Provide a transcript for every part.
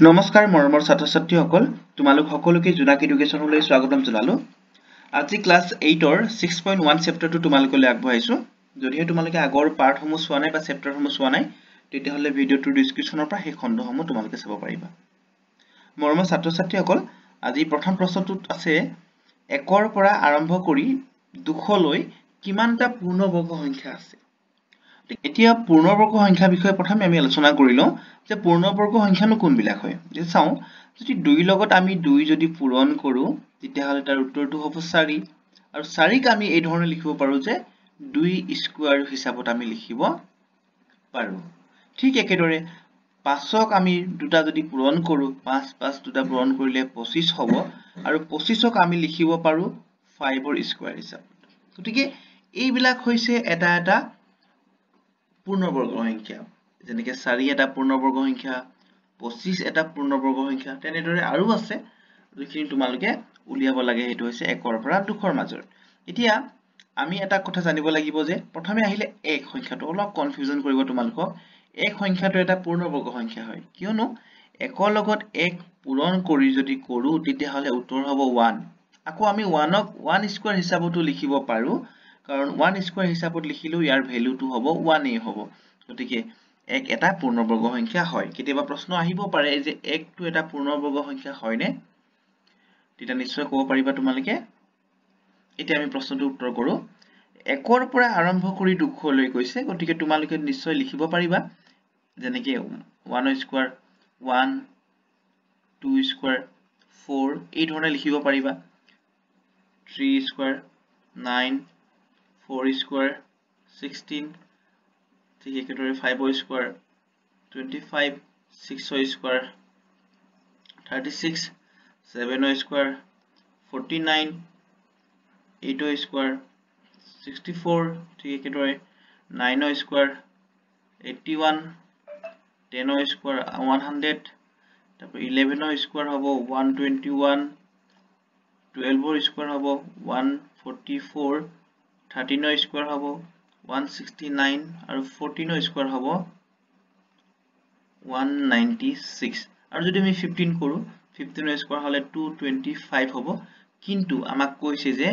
নমস্কাৰ মৰমৰ ছাত্ৰ ছাত্ৰীসকল তোমালোক সকলোকে জোনাক এডুকেশ্যনলৈ স্বাগতম জনালো আজি ক্লাছ 8 ৰ 6.1 চেপ্টাৰটো তোমালোকলৈ আগবঢ়াইছো যদিহে তোমালোকে আগৰ পাৰ্টসমূহ চোৱা নাই বা চেপ্টাৰসমূহ চোৱা নাই তেতিয়াহ'লে ভিডিঅ'টোৰ ডেসক্ৰিপচনৰ পৰা সেই খণ্ডসমূহ তোমালোকে চাব পাৰিবা মৰমৰ ছাত্ৰ ছাত্ৰীসকল আজি প্ৰথম প্ৰশ্নটোত আছে 1 ৰ পৰা আৰম্ভ কৰি 200 লৈ কিমানটা পূৰ্ণবৰ্গ সংখ্যা আছে এতিয়া পূৰ্ণবৰ্গ সংখ্যা বিষয়ে প্ৰথমে আমি আলোচনা কৰি লওঁ যে পূৰ্ণবৰ্গ সংখ্যানো কোনবিলাক হয় যে চাও যদি 2 লগত আমি 2 যদি পূৰণ কৰো তেতিয়াহলে তাৰ উত্তৰটো হ'ব 4 আৰু 4 ক আমি এই ধৰণে লিখিব পাৰো যে 2 স্কয়াৰ হিচাপত আমি লিখিব পাৰো ঠিক একেদৰে 5 ক আমি দুটা যদি পূৰণ কৰো 5 5 দুটা পূৰণ কৰিলে 25 হ'ব আৰু 25 ক আমি লিখিব পাৰো 5 ৰ স্কয়াৰ হিচাপত গতিকে এইবিলাক হৈছে এটা পূৰ্ণবৰ্গ সংখ্যা যেনেকৈ 4 এটা পূৰ্ণবৰ্গ সংখ্যা 25 এটা পূৰ্ণবৰ্গ সংখ্যা তেনেদৰে আৰু আছে যিখিনি তোমালোকে উলিয়াব লাগে হেতু হৈছে 1 ৰ পৰা 2 ৰ মাজৰ এতিয়া আমি এটা কথা জানিব লাগিব যে প্ৰথমে আহিলে 1 সংখ্যাটো অলপ কনফিউজন কৰিব তোমালোকক 1 সংখ্যাটো এটা পূৰ্ণবৰ্গ সংখ্যা হয় কিয়নো 1 ৰ লগত 1 পূৰণ কৰি যদি কৰো তেতিয়াহলে উত্তৰ হ'ব 1 আকৌ আমি 1 ক 1 স্কয়াৰ হিচাপতো লিখিব পাৰো কাৰণ 1 স্কয়াৰ হিচাপত লিখিলেও ইয়াৰ ভ্যালুটো হ'ব 1 এ হ'ব গতিকে 1 এটা পূৰ্ণবৰ্গ সংখ্যা হয় কেতিয়াবা প্ৰশ্ন আহিব পাৰে যে 1 টো এটা পূৰ্ণবৰ্গ সংখ্যা হয়নে তেতিয়া নিশ্চয় ক'ব পাৰিবা তোমালোকে এতিয়া আমি প্ৰশ্নটো উত্তৰ কৰো 1 ৰ পৰা আৰম্ভ কৰি 200 লৈ গৈছে গতিকে তোমালোকে নিশ্চয় লিখিব পাৰিবা যেনেকৈ 1 স্কয়াৰ 1 2 স্কয়াৰ 4 এই ধৰণে লিখিব পাৰিবা 3 স্কয়াৰ 9 4 square 16 ঠিক একেদৰে 5 square 25 6 square 36 7 square 49 8 square 64 ঠিক একেদৰে 9 square 81 10 square 100 তারপর 11 square হ'ব 121 12 square হ'ব 144 13 square হ'ব 169 আৰু 14 square হ'ব 196 আৰু যদি আমি 15 কৰো 15 square হলে 225 হ'ব কিন্তু আমাক কৈছে যে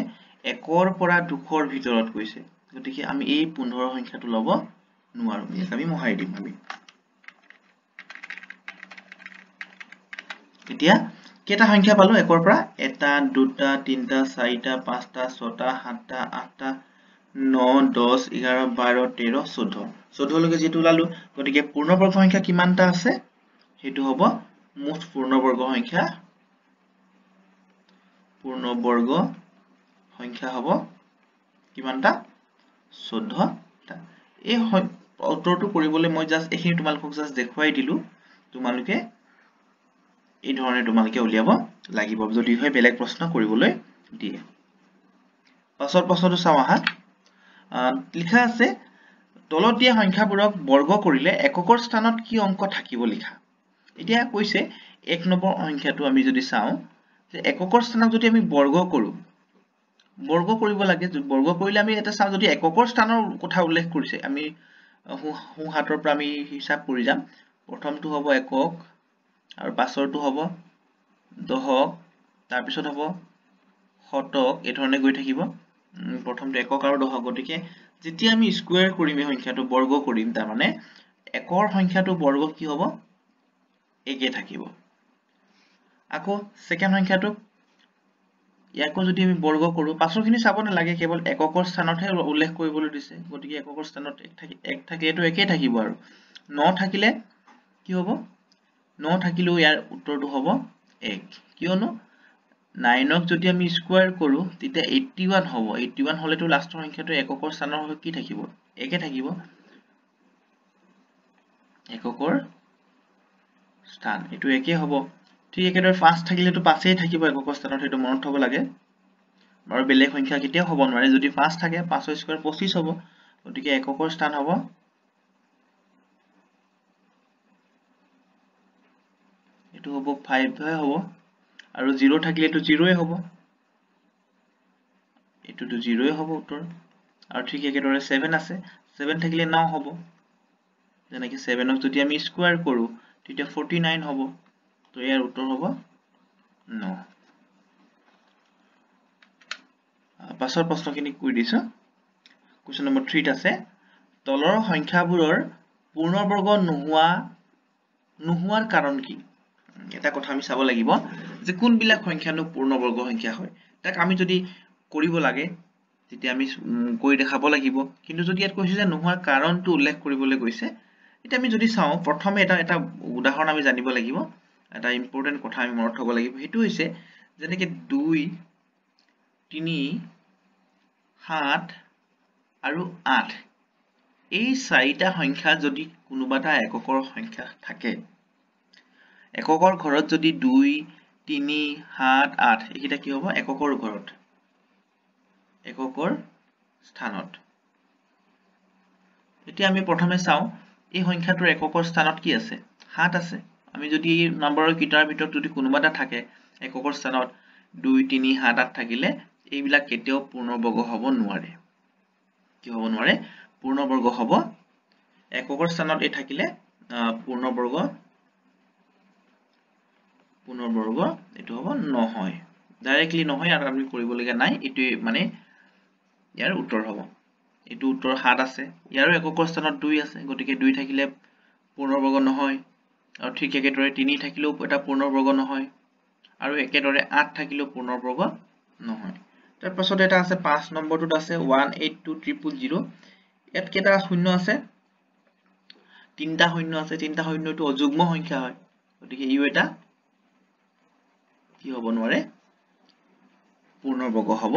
1 ৰ পৰা 200 ৰ ভিতৰত কৈছে গতিকে আমি এই 15 সংখ্যাটো লব নোৱাৰো ইয়াক আমি মহাই দিম আমি এতিয়া কেটা সংখ্যা পালো 1 ৰ পৰা 1 2 3 4 5 6 7 8 9 10 11 12 13 14 14 লৈকে যেটো লালো গতিকে পূৰ্ণবৰ্গ সংখ্যা কিমানটা আছে হেতু হ'ব মুঠ পূৰ্ণবৰ্গ সংখ্যা হ'ব কিমানটা 14 টা এই উত্তৰটো কৰিবলৈ মই জাস্ট এখিনি তোমালোকক জাস্ট দেখুৱাই দিলো তোমালোকে এই ধৰণে তোমালোকে উলিয়াব লাগিব যদি হয় বেলেগ প্ৰশ্ন কৰিবলৈ দিয়ে পাছৰ প্ৰশ্নটো চাও আহা লিখা আছে তলত দিয়া সংখ্যাবোৰক বৰ্গ কৰিলে এককৰ স্থানত কি অংক থাকিব লিখা এতিয়া কৈছে এক নম্বৰ সংখ্যাটো আমি যদি চাও যে এককৰ স্থানক যদি আমি বৰ্গ কৰিব লাগে বৰ্গ কৰিলে আমি এটা চাও যদি এককৰ স্থানৰ কথা উল্লেখ কৰিছে আমি হু হাতৰ পৰা আমি হিসাব কৰি যাম প্ৰথমটো হ'ব একক আৰু পাছৰটো হ'ব দহক তাৰ পিছত হ'ব শতক এই ধৰণে গৈ থাকিব প্ৰথমটো একক আৰু দহক গতিকে যেতিয়া আমি স্কয়াৰ কৰিম এই সংখ্যাটো বৰ্গ কৰিম তাৰ মানে একৰ সংখ্যাটো বৰ্গ কি হ'ব একে থাকিব আকৌ সেকেন্ড সংখ্যাটো ইয়াকো যদি আমি বৰ্গ কৰো পাছৰখিনি চাব নালাগে কেৱল এককৰ স্থানতহে উল্লেখ কৰিবলৈ দিছে গতিকে এককৰ স্থানত এক থাকে এটো একে থাকিব আৰু 9 থাকিলে কি হ'ব 9 থাকিলেও ইয়াৰ উত্তৰটো হ'ব 1 কিয়নো 9 ক যদি আমি স্কয়াৰ কৰো তেতিয়া 81 হ'ব 81 হলেতো লাষ্টৰ সংখ্যাটো এককৰ স্থানৰ হৈ কি থাকিব একে থাকিব এককৰ স্থান এটো একে হ'ব ঠিক একেদৰে 5 থাকিলেতো 5 এই থাকিব এককৰ স্থানত হেতু মনত থব লাগে আৰু বেলেগ সংখ্যা কেতিয়াও হ'ব নোৱাৰে যদি 5 থাকে 5 ৰ স্কয়াৰ 25 হ'ব গতিকে এককৰ স্থান হ'ব এটো হ'ব 5 হয় হ'ব আৰু 0 থাকিলে তো 0 এ হ'ব এটোটো 0 এ হ'ব উত্তৰ আৰু ঠিক একেদৰে 7 আছে 7 থাকিলে 9 হ'ব যেনেকৈ 7 ক যদি আমি স্কয়াৰ কৰো তেতিয়া 49 হ'ব তো ইয়াৰ উত্তৰ হ'ব 9 পাছৰ প্ৰশ্নখিনি কৈ দিছো কোৱেশ্চন নম্বৰ 3 ত আছে তলৰ সংখ্যাবোৰৰ পূৰ্ণবৰ্গ নোহোৱাৰ কাৰণ কি এটা কথা আমি চাব লাগিব যে কোনবিলাক সংখ্যানো পূৰ্ণবৰ্গ সংখ্যা হয় তাক আমি যদি কৰিব লাগে তেতিয়া আমি কৰি দেখাব লাগিব কিন্তু যদি ইয়াত কৈছে যে নোহোৱাৰ কাৰণটো উল্লেখ কৰিবলৈ কৈছে এটা আমি যদি চাও প্ৰথমে এটা উদাহৰণ আমি জানিব লাগিব এটা ইম্পৰ্টেন্ট কথা আমি মনত থব লাগিব হেতু হৈছে যেনেকৈ 2 3 7 আৰু 8 এই চাৰিটা সংখ্যা যদি কোনোবাটা এককৰ সংখ্যা থাকে এককৰ ঘৰত যদি 2 3 7 8 এইটা কি হ'ব এককৰ ঘৰত এককৰ স্থানত এতিয়া আমি প্ৰথমে চাও এই সংখ্যাটোৰ এককৰ স্থানত কি আছে 7 আছে আমি যদি এই নম্বৰৰ কিটাৰ ভিতৰত যদি কোনোবাটা থাকে এককৰ স্থানত 2 3 7 8 থাকিলে এইবিলাক কেতিয়াও পূৰ্ণবৰ্গ হ'ব নোৱাৰে কি হ'ব নোৱাৰে পূৰ্ণবৰ্গ হ'ব এককৰ স্থানত এই থাকিলে পূৰ্ণবৰ্গ এটো হ'ব নহয় ডাইৰেক্টলি নহয় আৰু আমি কৰিব লগা নাই এটো মানে ইয়াৰ উত্তৰ হ'ব এটো উত্তৰ 7 আছে ইয়াৰো এককৰ স্থানত 2 আছে গতিকে 2 থাকিলে পূৰ্ণবৰ্গ নহয় আৰু ঠিক একেদৰে 3 থাকিলেও এটা পূৰ্ণবৰ্গ নহয় আৰু একেদৰে 8 থাকিলেও পূৰ্ণবৰ্গ নহয় তাৰ পাছত এটা আছে 5 নম্বৰটোত আছে 182000 ইয়াত কেটা শূন্য আছে তিনটা শূন্য আছে তিনটা শূন্যটো অযুগ্ম সংখ্যা হয় গতিকে ইও এটা কি হ'ব নোৱাৰে পূৰ্ণবৰ্গ হ'ব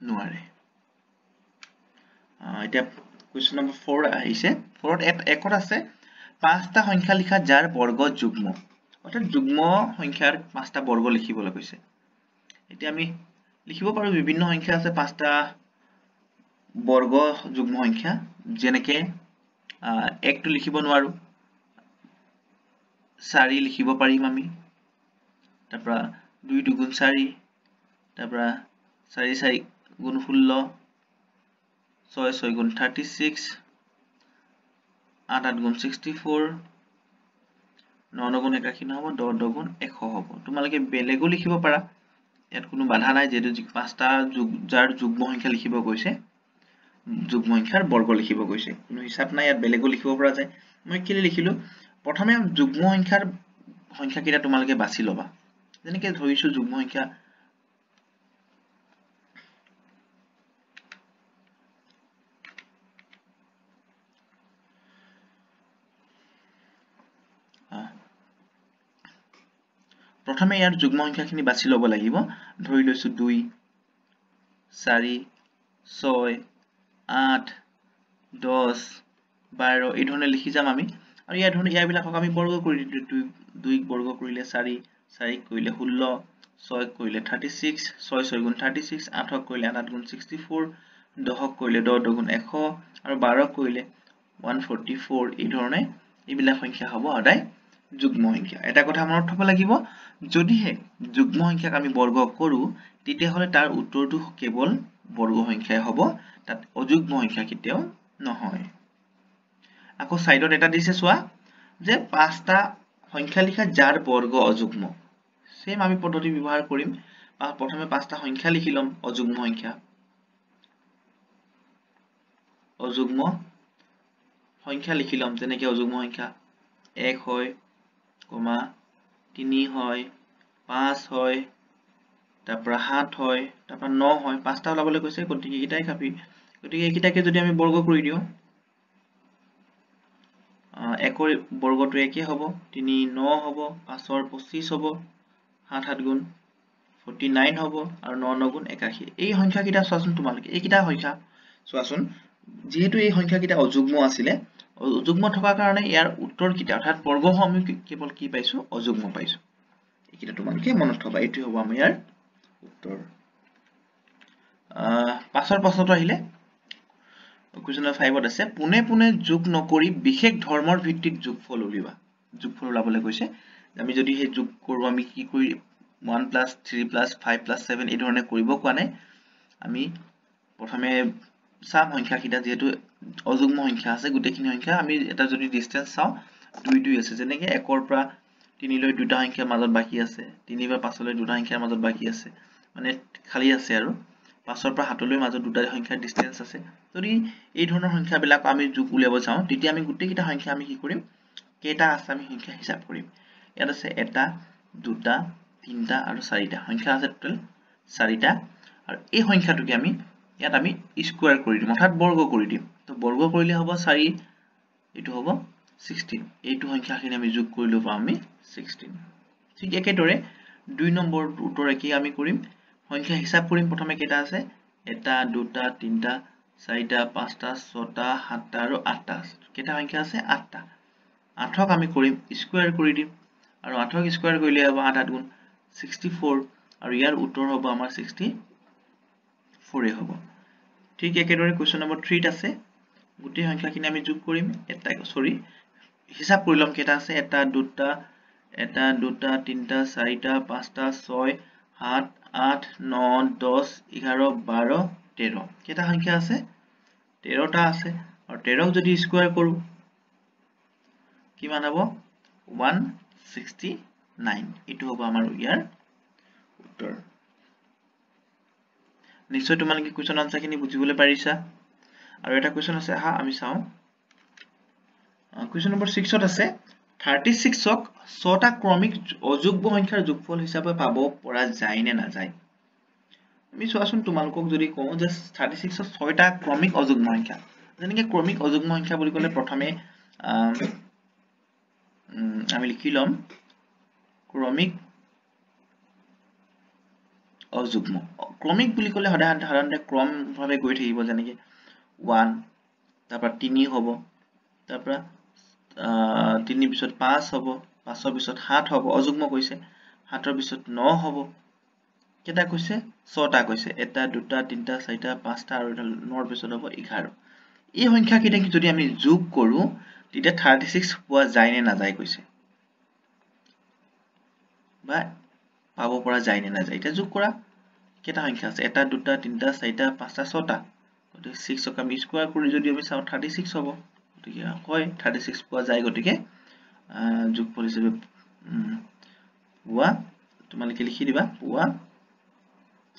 নোৱাৰে এটা কোৱেশ্চন নম্বৰ 4 আহিছে 4ত একত আছে পাঁচটা সংখ্যা লিখা যাৰ বৰ্গ যুগ্ম অৰ্থাৎ যুগ্ম সংখ্যাৰ পাঁচটা বৰ্গ লিখিবলৈ কৈছে এতিয়া আমি লিখিব পাৰো বিভিন্ন সংখ্যা আছে পাঁচটা বৰ্গ যুগ্ম সংখ্যা যেনেকে 1 টো লিখিব নোৱাৰো 4 লিখিব পাৰিম আমি তাৰপৰা 2 2 গুণ 4 তাৰপৰা 4 4 গুণ 16 6 6 গুণ 36 8 8 গুণ 64 9 9 গুণ 81 হ'ব 10 10 গুণ 100 হ'ব তোমালোকে বেলেগো লিখিব পাৰা ইয়াত কোনো বাধা নাই যেটো পাঁচটা যাৰ যুগ্ম সংখ্যা লিখিব কৈছে যুগ্ম সংখ্যাৰ বৰ্গ লিখিব কৈছে কোনো হিচাপ নাই ইয়াত বেলেগো লিখিব পৰা যায় মই কি লিখিলো প্ৰথমে যুগ্ম সংখ্যাৰ সংখ্যা কিটা তোমালোকে বাছি লবা যেনেকৈ ধৰিছো যুগ্ম সংখ্যা প্ৰথমে ইয়াৰ যুগ্ম সংখ্যাখিনি বাছি ল'ব লাগিব ধৰি লৈছো 2 4 6 8 10 12 এই ধৰণে লিখি যাম আমি আৰু ইয়াৰ ধৰণে ইয়াবিলাকক আমি বৰ্গ কৰি দিলো 2 বৰ্গ কৰিলে 4 4 কৰিলে 16 6 কৰিলে 36 6 6 গুণ 36 8 কৰিলে 8 গুণ 64 10 কৰিলে 10 10 গুণ 100 আৰু 12 কৰিলে 144 এই ধৰণে এইবিলাক সংখ্যা হ'ব সদায় যুগ্ম সংখ্যা এটা কথা মনত থব লাগিব যদিহে যুগ্ম সংখ্যাক আমি বৰ্গ কৰো তেতিয়া হলে তাৰ উত্তৰটো কেৱল বৰ্গ সংখ্যাই হ'ব তাত অযুগ্ম সংখ্যা কেতিয়াও নহয় আকৌ সাইডত এটা দিছে চোৱা যে পাঁচটা সংখ্যা লিখা যাৰ বৰ্গ অযুগ্ম সেম আমি পদ্ধতি ব্যৱহাৰ কৰিম প্ৰথমে পাঁচটা সংখ্যা লিখি লম অযুগ্ম সংখ্যা লিখি লম যেনেকৈ অযুগ্ম সংখ্যা 1 হয় 3 হয় 5 হয় তাৰপৰা 7 হয় তাৰপৰা 9 হয় পাঁচটা ওলাবলৈ কৈছে গতিকে এটাই কাপি গতিকে এইকেইটাকে যদি আমি বৰ্গ কৰি দিও 1 ৰ বৰ্গটো 1 হ'ব 3 9 হ'ব 5 ৰ 25 হ'ব 7 7 গুণ 49 হ'ব আৰু 9 9 গুণ 81 এই সংখ্যা কিটা চোৱাচোন তোমালোকে এইকিটা সংখ্যা চোৱাচোন যেহেতু এই সংখ্যা কিটা অযুগ্ম আছিল অযুগ্ম থকাৰ কাৰণে ইয়াৰ উত্তৰ কিটা অৰ্থাৎ বৰ্গ আমি কেৱল কি পাইছো অযুগ্ম পাইছো এইকিটা তোমালোকে মনত থবা এটো হ'ব আমাৰ ইয়াৰ উত্তৰ পাছৰ প্ৰশ্নটো আহিলে কোৱেশ্চন নম্বৰ 5 ত আছে পুনে পুনে যোগ নকৰি বিশেষ ধৰ্মৰ ভিত্তিত যোগফল উলিওৱা যোগফল উলাবলৈ কৈছে আমি যদি হে যোগ কৰো আমি কি কৰি 1 + 3 + 5 + 7 এই ধৰণে কৰিব কোৱা নাই আমি প্ৰথমে সাম সংখ্যা কিটা যেহেতু অযুগ্ম সংখ্যা আছে গুটেখিনি সংখ্যা আমি এটা যদি ডিসটেন্স চাও 2 2 আছে যেনেকৈ 1 ৰ পৰা 3 লৈ দুটা সংখ্যা মাজত বাকি আছে 3 বা 5 লৈ দুটা সংখ্যাৰ মাজত বাকি আছে মানে খালি আছে আৰু 5 ৰ পৰা 7 লৈ মাজত দুটা সংখ্যাৰ ডিসটেন্স আছে যদি এই ধৰণৰ সংখ্যাবিলাক আমি যোগ উলিয়াব যাওঁ তেতিয়া আমি গোটেইকেইটা সংখ্যা আমি কি কৰিম কেইটা আছে আমি সংখ্যা হিচাপ কৰিম ইয়াত আছে এটা দুটা তিনটা আৰু চাৰিটা সংখ্যা আছে টোটাল চাৰিটা আৰু এই সংখ্যাটোকে আমি ইয়াত আমি স্কয়াৰ কৰি দিম অৰ্থাৎ বৰ্গ কৰি দিম তো বৰ্গ কৰিলে হ'ব 4 এটো হ'ব 16 এইটো সংখ্যাখিনি আমি যোগ কৰিলো পাম আমি 16 ঠিক একেদৰে 2 নম্বৰ উত্তৰ একে আমি কৰিম সংখ্যা হিসাব কৰিম প্ৰথমে কেইটা আছে এটা দুটা তিনটা চাৰিটা পাঁচটা ছটা সাতটা আৰু আঠটা কেইটা সংখ্যা আছে আঠটা আঠক আমি কৰিম স্কয়াৰ কৰি দিম আৰু আঠক স্কয়াৰ কৰিলে হ'ব 8 গুণ 64 আৰু ইয়াৰ উত্তৰ হ'ব আমাৰ 64 এ হ'ব ঠিক একেদৰে কোৱেশ্চন নম্বৰ 3 ত আছে গোটেই সংখ্যাখিনি আমি যোগ কৰিম এটা সৰি হিসাব কৰিলম কেইটা আছে এটা দুটা তিনটা চাৰিটা পাঁচটা 6 7 8 9 10 11 12 13 কেইটা সংখ্যা আছে 13টা আছে আৰু 13ক যদি স্কয়াৰ কৰো কিমান হ'ব 169 এটো হ'ব আমাৰ ইয়াৰ উত্তৰ নিশ্চয় তোমালোকে কোৱেশ্চন আনসাৰখিনি বুজিবলৈ পাৰিছা আৰু এটা কোৱেশ্চন আছে হা আমি চাও কোৱেশ্চন নম্বৰ 6 ত আছে 36 ক 6টা ক্ৰমিক অযুগ্ম সংখ্যাৰ যোগফল হিচাপে পাব পৰা যায় নে না যায় আমি চোৱাচোন তোমালোকক যদি কওঁ যে 36 ক 6টা ক্ৰমিক অযুগ্ম সংখ্যা যেনেকৈ ক্ৰমিক অযুগ্ম সংখ্যা বুলি ক'লে প্ৰথমে আমি লিখি লম ক্ৰমিক অযুগ্ম ক্ৰমিক বুলি ক'লে সাধাৰণতে ক্ৰম ভাবে গৈ থাকিব যেনেকৈ 1 তাৰ পৰা 3 হ'ব তাৰ পৰা 3 পিছত 5 হ'ব 5 ৰ পিছত 7 হ'ব অযুগ্ম কৈছে 7 ৰ পিছত 9 হ'ব কেটা কৈছে 6টা কৈছে এটা দুটা তিনটা চাৰিটা পাঁচটা আৰু 9 ৰ পিছত হ'ব 11 এই সংখ্যা কেইটা যদি আমি যোগ কৰো তেতিয়া 36 পোৱা যায় নে না যায় কৈছে বা পাব পৰা যায় নে না যায় এটা যোগ কৰা কেটা সংখ্যা আছে এটা দুটা তিনটা চাৰিটা পাঁচটা 6টা গতিকে 6 ক আমি স্কয়াৰ কৰি যদি আমি চাও 36 হ'ব গতিকে হয় 36 পোৱা যায় গতিকে যোগফল হিচাপে পোৱা তোমালোকে লিখি দিবা পোৱা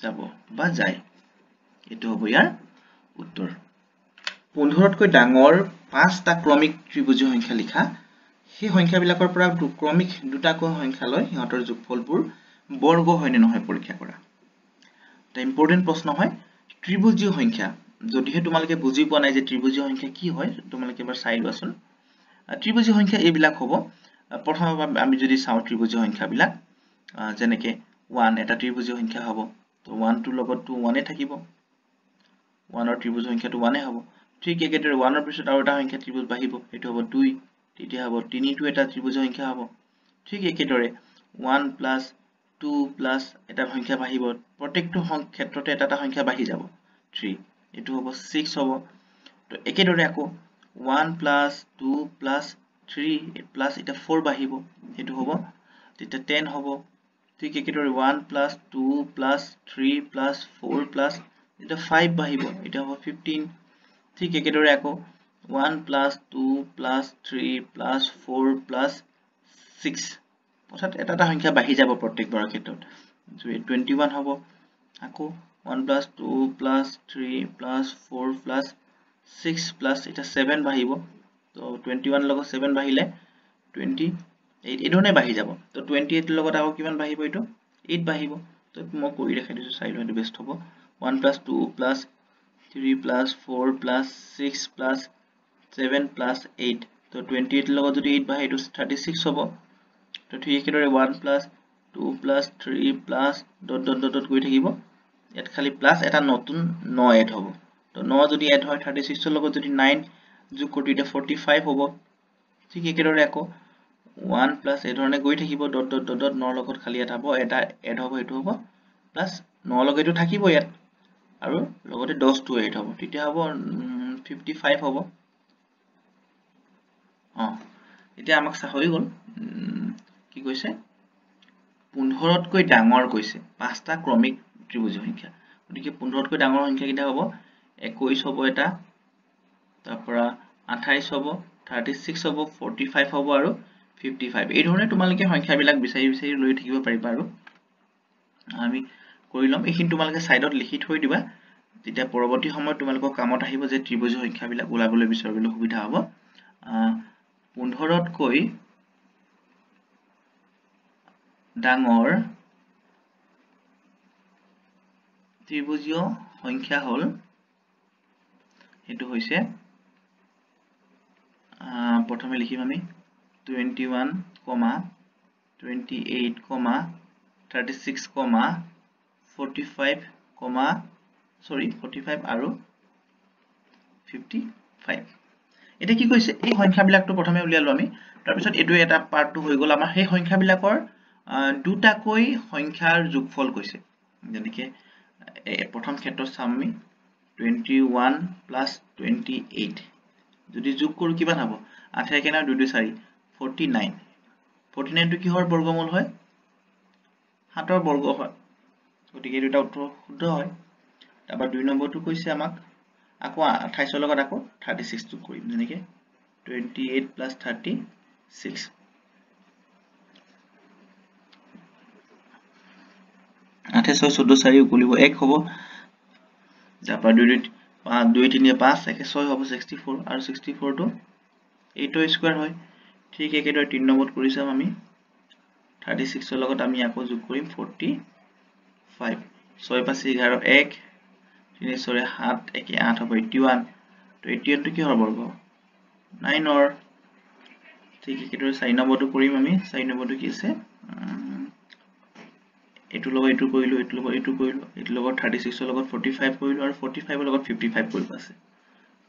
যাব বা যায় এটো হ'ব ইয়াৰ উত্তৰ 15তকৈ ডাঙৰ 5টা ক্ৰমিক ত্ৰিভুজীয় সংখ্যা লিখা সেই সংখ্যাবিলাকৰ পৰা ক্ৰমিক দুটাকৈ সংখ্যা লৈ সিহঁতৰ যোগফলবোৰ বৰ্গ হয় নে নহয় পৰীক্ষা কৰা এটা ইম্পৰ্টেন্ট প্ৰশ্ন হয় ত্ৰিভুজীয় সংখ্যা যদিহে তোমালোকে বুজি পোৱা নাই যে ত্ৰিভুজীয় সংখ্যা কি হয় তোমালোকে এবাৰ চাই লোৱাচোন ত্ৰিভুজীয় সংখ্যা এইবিলাক হ'ব প্ৰথমে আমি যদি চাও ত্ৰিভুজীয় সংখ্যাবিলাক যেনেকৈ 1 এটা ত্ৰিভুজীয় সংখ্যা হ'ব তো 1 টোৰ লগত 1 এ থাকিব 1 ৰ ত্ৰিভুজ সংখ্যাটো 1 এ হ'ব ঠিক একেদৰে 1 ৰ পিছত আৰু এটা সংখ্যা ত্ৰিভুজ বাঢ়িব এটো হ'ব 2 তেতিয়া হ'ব 3 টো এটা ত্ৰিভুজ সংখ্যা হ'ব ঠিক একেদৰে 1 + 2 + এটা সংখ্যা বাঢ়িব প্ৰত্যেকটো ক্ষেত্ৰতে এটা সংখ্যা বাঢ়ি যাব 3 এটো হ'ব 6 হ'ব তো একেদৰে আকৌ 1 + 2 + 3 + এটা 4 বাঢ়িব এটো হ'ব তেতিয়া 10 হ'ব ঠিক একেদৰে 1 + 2 + 3 + 4 + এটা 5 বাঢ়িব এটা হ'ব 15 ঠিক একেদৰে আকৌ 1 + 2 + 3 + 4 + 6 অৰ্থাৎ এটা সংখ্যা বাঢ়ি যাব প্ৰত্যেকবাৰৰ ক্ষেত্ৰত 21 হ'ব আকৌ 1 + 2 + 3 + 4 + 6 + এটা 7 বাঢ়িব তো 21 লগত 7 বাঢ়িলে 28 এই ধৰণে বাঢ়ি যাব তো 28 লগত আকৌ কিমান বাঢ়িব এটো 8 বাঢ়িব তো মই কৰি দেখাই দিছো চাই লওঁ এটো বেষ্ট হ'ব 1 + 2 + 3 + 4 + 6 + 7 + 8 তো 28 লগত যদি 8 বাঢ়ে এটো 36 হ'ব তো ঠিক একেদৰে 1 + 2 + 3 + ... গৈ থাকিব ইয়াত খালি প্লাস এটা নতুন 9 এড হ'ব তো 9 যদি এড হয় 36 ৰ লগত যদি 9 যোগ কৰি এটা 45 হ'ব ঠিক একেদৰে আকৌ 1 + এই ধৰণে গৈ থাকিব ... 9 লগত খালি এটা হ'ব এটা এড হ'ব এটো হ'ব প্লাস 9 লগত এটো থাকিব ইয়াত আৰু লগতে 10 টো এড হ'ব তেতিয়া হ'ব 55 হ'ব এতিয়া আমাক হৈ গ'ল কি কৈছে 15তকৈ ডাঙৰ কৈছে পাঁচটা ক্ৰমিক ত্ৰিভুজীয় সংখ্যা গতিকে 15তকৈ ডাঙৰ সংখ্যা কিটা হ'ব 21 হ'ব এটা তাৰ পৰা 28 হ'ব 36 হ'ব 45 হ'ব আৰু 55 এই ধৰণে তোমালোকে সংখ্যাবিলাক বিচাৰি বিচাৰি লৈ থাকিব পাৰিবা আৰু আমি কৰি লম এইখিনি তোমালোকে সাইডত লিখি থৈ দিবা তেতিয়া পৰৱৰ্তী সময়ত তোমালোকৰ কামত আহিব যে ত্ৰিভুজীয় সংখ্যাবিলাক ওলাবলৈ বিচাৰিবলৈ সুবিধা হ'ব 15 তকৈ ডাঙৰ ত্ৰিভুজীয় সংখ্যা হল এটো হৈছে প্ৰথমে লিখিম আমি 21, 28, 36, 45, 45 আৰু 55 এটা কি কৈছে এই সংখ্যাবিলাকটো প্ৰথমে উলিয়ালো আমি তাৰ পিছত এটো এটা পাৰ্টটো হৈ গল আমাৰ সেই সংখ্যাবিলাকৰ দুটাকৈ সংখ্যাৰ যোগফল কৈছে যেনেকৈ প্ৰথম ক্ষেত্ৰত চাম আমি 21 plus 28 যদি যোগ কৰো কিমান হ'ব 8 কেনা 2 2 4 49 49 টো কিহৰ বৰ্গমূল হয় 7 ৰ বৰ্গ হয় গতিকে দুটা উত্তৰ শুদ্ধ হয় তাৰপৰা 2 নম্বৰটো কৈছে আমাক আকৌ 28 ৰ লগত আকৌ 36 যোগ কৰিম যেনেকৈ 28 plus 36 8 6 14 4 উকলিব 1 হ'ব তাৰপৰা 2 3 5 1 6 হ'ব 64 আৰু 64 টো 8 ৰ স্কয়াৰ হয় ঠিক একেদৰে 3 নম্বৰত কৰি চাম আমি 36 ৰ লগত আমি আকৌ যোগ কৰিম 45 6 5 11 1 3 4 7 1 8 হ'ব 81 তো 81 টো কিহৰ বৰ্গ 9 ৰ ঠিক একেদৰে 4 নম্বৰটো কৰিম আমি 4 নম্বৰটো কি আছে এটো লগত এটো কৰিলো এটো লগত এটো কৰিলো এটো লগত 36 ৰ লগত 45 কৰিলো আৰু 45 ৰ লগত 55 কৰিব আছে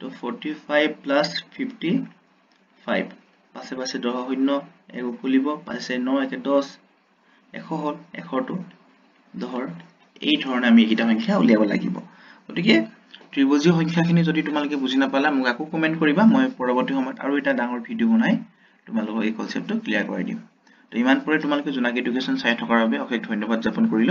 তো 45 plus 55 পাছে পাছে 10 শূন্য 1 উকলিব পাছে 9 1 10 100 হল 100 টো 10 এই ধৰণে আমি এইটা সংখ্যা উলিয়াব লাগিব গতিকে ত্ৰিভুজীয় সংখ্যাখিনি যদি তোমালোকে বুজি নাপালা মোক আকৌ কমেন্ট কৰিবা মই পৰৱৰ্তী সময়ত আৰু এটা ডাঙৰ ভিডিও বনাই তোমালোকক এই কনসেপ্টটো ক্লিয়াৰ কৰি দিম তো ইমান পৰে তোমালোকে জোনাক এডুকেশ্যন চাই থকাৰ বাবে অশেষ ধন্যবাদ জ্ঞাপন কৰিলো